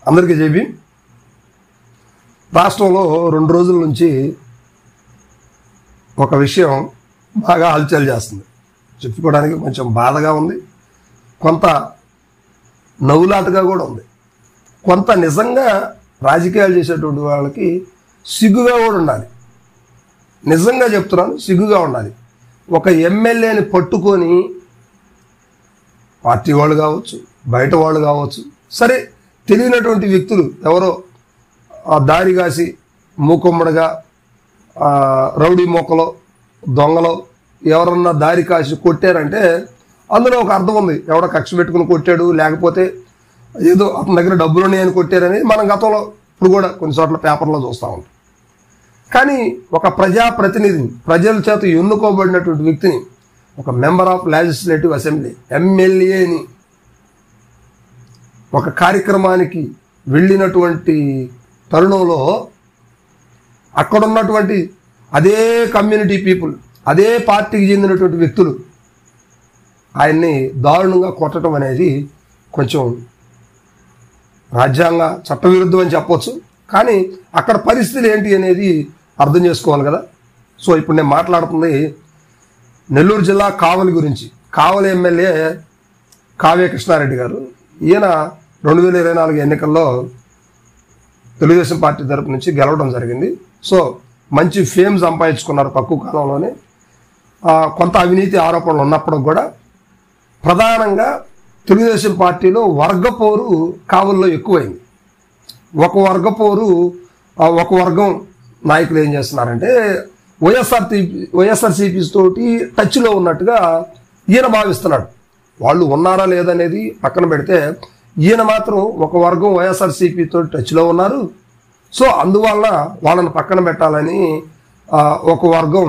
అందరికీ జేబీ. రాష్ట్రంలో 2 రోజుల నుంచి ఒక విషయం బాగా హల్చల్ చేస్తుంది. చెప్పుకోవడానికి కొంచెం బాధగా ఉంది, కొంత నవ్వులాటగా కూడా ఉంది, కొంత నిజంగా రాజకీయాలు చేసేటువంటి వాళ్ళకి సిగ్గుగా కూడా ఉండాలి. నిజంగా చెప్తున్నాను, సిగ్గుగా ఉండాలి. ఒక ఎమ్మెల్యేని పట్టుకొని పార్టీ వాళ్ళు కావచ్చు, బయట వాళ్ళు కావచ్చు, సరే తెలియనటువంటి వ్యక్తులు ఎవరో దారి కాసి మూకుమ్మడిగా రౌడీ మొక్కలో దొంగలో ఎవరన్నా దారి కాసి కొట్టారంటే అందులో ఒక అర్థం ఉంది. ఎవడో కక్ష పెట్టుకుని కొట్టాడు, లేకపోతే ఏదో అతని దగ్గర డబ్బులు ఉన్నాయని కొట్టారని మనం గతంలో ఇప్పుడు కూడా కొన్ని చోట్ల పేపర్లో చూస్తూ ఉంటాం. కానీ ఒక ప్రజాప్రతినిధిని, ప్రజల చేత ఎన్నుకోబడినటువంటి వ్యక్తిని, ఒక మెంబర్ ఆఫ్ లెజిస్లేటివ్ అసెంబ్లీ ఎమ్మెల్యేని ఒక కార్యక్రమానికి వెళ్ళినటువంటి తరుణంలో అక్కడున్నటువంటి అదే కమ్యూనిటీ పీపుల్, అదే పార్టీకి చెందినటువంటి వ్యక్తులు ఆయన్ని దారుణంగా కొట్టడం అనేది కొంచెం రాజ్యాంగ చట్టవిరుద్ధం అని చెప్పవచ్చు. కానీ అక్కడ పరిస్థితులు ఏంటి అనేది అర్థం చేసుకోవాలి కదా. సో ఇప్పుడు నేను మాట్లాడుతుంది నెల్లూరు జిల్లా కావలి గురించి. కావలి ఎమ్మెల్యే కావ్య కృష్ణారెడ్డి గారు, ఈయన 2024 ఎన్నికల్లో తెలుగుదేశం పార్టీ తరపు నుంచి గెలవడం జరిగింది. సో మంచి ఫేమ్ సంపాదించుకున్నారు తక్కువ కాలంలోనే. కొంత అవినీతి ఆరోపణలు ఉన్నప్పుడు కూడా ప్రధానంగా తెలుగుదేశం పార్టీలో వర్గపోరు కావల్లో ఎక్కువైంది. ఒక వర్గం నాయకులు ఏం చేస్తున్నారంటే వైఎస్ఆర్సీపీ తోటి టచ్లో ఉన్నట్టుగా ఈయన భావిస్తున్నాడు. వాళ్ళు ఉన్నారా లేదనేది పక్కన పెడితే ఈయన మాత్రం ఒక వర్గం వైఎస్ఆర్సీపీ తోటి టచ్లో ఉన్నారు. సో అందువల్ల వాళ్ళని పక్కన పెట్టాలని ఒక వర్గం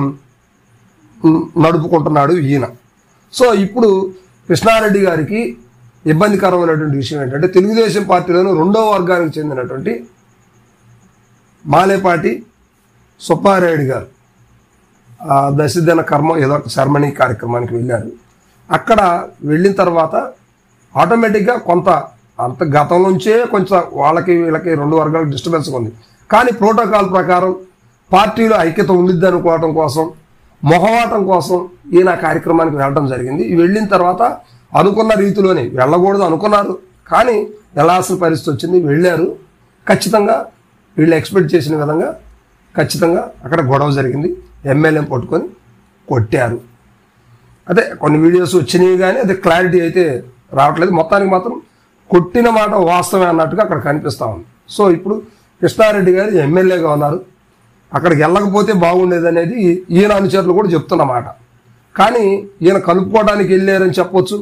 నడుపుకుంటున్నాడు ఈయన. సో ఇప్పుడు కృష్ణారెడ్డి గారికి ఇబ్బందికరమైనటువంటి విషయం ఏంటంటే తెలుగుదేశం పార్టీలోని 2వ వర్గానికి చెందినటువంటి మాలేపాటి సుబ్బారాయుడు గారు దశదిన కర్మ ఏదో ఒక సెరమనీ కార్యక్రమానికి వెళ్ళారు. అక్కడ వెళ్ళిన తర్వాత ఆటోమేటిక్గా కొంత అంత గతం నుంచే కొంచెం వీళ్ళకి 2 వర్గాలకు డిస్టర్బెన్స్ ఉంది. కానీ ప్రోటోకాల్ ప్రకారం పార్టీలో ఐక్యత ఉండిద్ది అనుకోవటం కోసం, మొహమాటం కోసం ఈయన కార్యక్రమానికి వెళ్ళడం జరిగింది. వెళ్ళిన తర్వాత అనుకున్న రీతిలోనే వెళ్ళకూడదు అనుకున్నారు, కానీ వెళ్ళాల్సిన పరిస్థితి వచ్చింది. వెళ్ళారు. ఖచ్చితంగా వీళ్ళు ఎక్స్పెక్ట్ చేసిన విధంగా ఖచ్చితంగా అక్కడ గొడవ జరిగింది. ఎమ్మెల్యేని పట్టుకొని కొట్టారు. అదే కొన్ని వీడియోస్ వచ్చినాయి కానీ అది క్లారిటీ అయితే రావట్లేదు. మొత్తానికి మాత్రం కొట్టిన మాట వాస్తవమే అన్నట్టుగా అక్కడ కనిపిస్తూ ఉంది. సో ఇప్పుడు కృష్ణారెడ్డి గారు ఎమ్మెల్యేగా ఉన్నారు, అక్కడికి వెళ్ళకపోతే బాగుండేది అనేది ఈయన అనుచరులు కూడా చెప్తున్నమాట. కానీ ఈయన కలుపుకోవడానికి వెళ్ళారని చెప్పొచ్చు,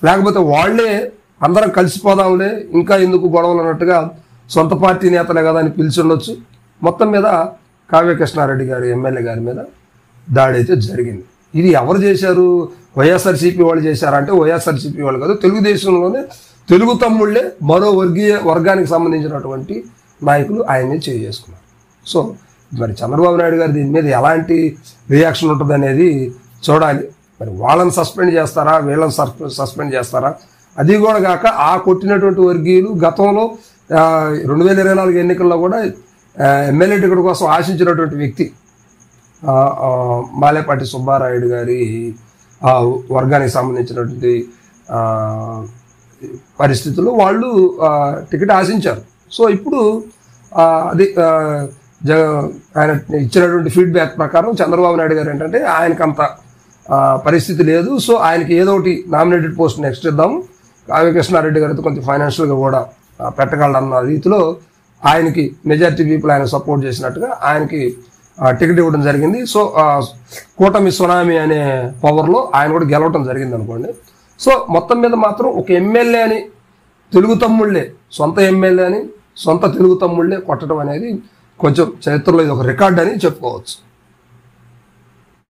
లేకపోతే వాళ్లే అందరం కలిసిపోదాంలే ఇంకా ఎందుకు గొడవలు అన్నట్టుగా సొంత పార్టీ నేతలే కదా అని పిలిచి ఉండొచ్చు. మొత్తం మీద కావ్య కృష్ణారెడ్డి గారి ఎమ్మెల్యే గారి మీద దాడి అయితే జరిగింది. ఇది ఎవరు చేశారు? వైఎస్ఆర్సీపీ వాళ్ళు చేశారంటే వైఎస్ఆర్సీపీ వాళ్ళు కాదు, తెలుగుదేశంలోనే తెలుగు తమ్ముళ్లే మరో వర్గానికి సంబంధించినటువంటి నాయకులు ఆయన్ని చేసుకున్నారు. సో మరి చంద్రబాబు నాయుడు గారు దీని మీద ఎలాంటి రియాక్షన్ ఉంటుంది అనేది చూడాలి. మరి వాళ్ళని సస్పెండ్ చేస్తారా, వీళ్ళని సస్పెండ్ చేస్తారా? అది కూడా కాక ఆ కొట్టినటువంటి వర్గీయులు గతంలో 2024 ఎన్నికల్లో కూడా ఎమ్మెల్యే టికెట్ కోసం ఆశించినటువంటి వ్యక్తి మాలేపాటి సుబ్బారాయుడు గారి వర్గానికి సంబంధించినటువంటి పరిస్థితుల్లో వాళ్ళు టికెట్ ఆశించారు. సో ఇప్పుడు అది ఆయన ఇచ్చినటువంటి ఫీడ్బ్యాక్ ప్రకారం చంద్రబాబు నాయుడు గారు ఏంటంటే ఆయనకంత పరిస్థితి లేదు, సో ఆయనకి ఏదో ఒకటి నామినేటెడ్ పోస్ట్ నెక్స్ట్ ఇద్దాము, కావ్య కృష్ణారెడ్డి గారితో కొంచెం ఫైనాన్షియల్గా కూడా పెట్టగలడన్న రీతిలో ఆయనకి మెజారిటీ పీపుల్ ఆయన సపోర్ట్ చేసినట్టుగా ఆయనకి టికెట్ ఇవ్వడం జరిగింది. సో కూటమి సునామీ అనే పవర్లో ఆయన కూడా గెలవడం జరిగింది అనుకోండి. సో మొత్తం మీద మాత్రం ఒక ఎమ్మెల్యే అని తెలుగు తమ్ముళ్లే, సొంత ఎమ్మెల్యే అని సొంత తెలుగు తమ్ముళ్లే కొట్టడం అనేది కొంచెం చరిత్రలో ఇది ఒక రికార్డ్ అని చెప్పుకోవచ్చు.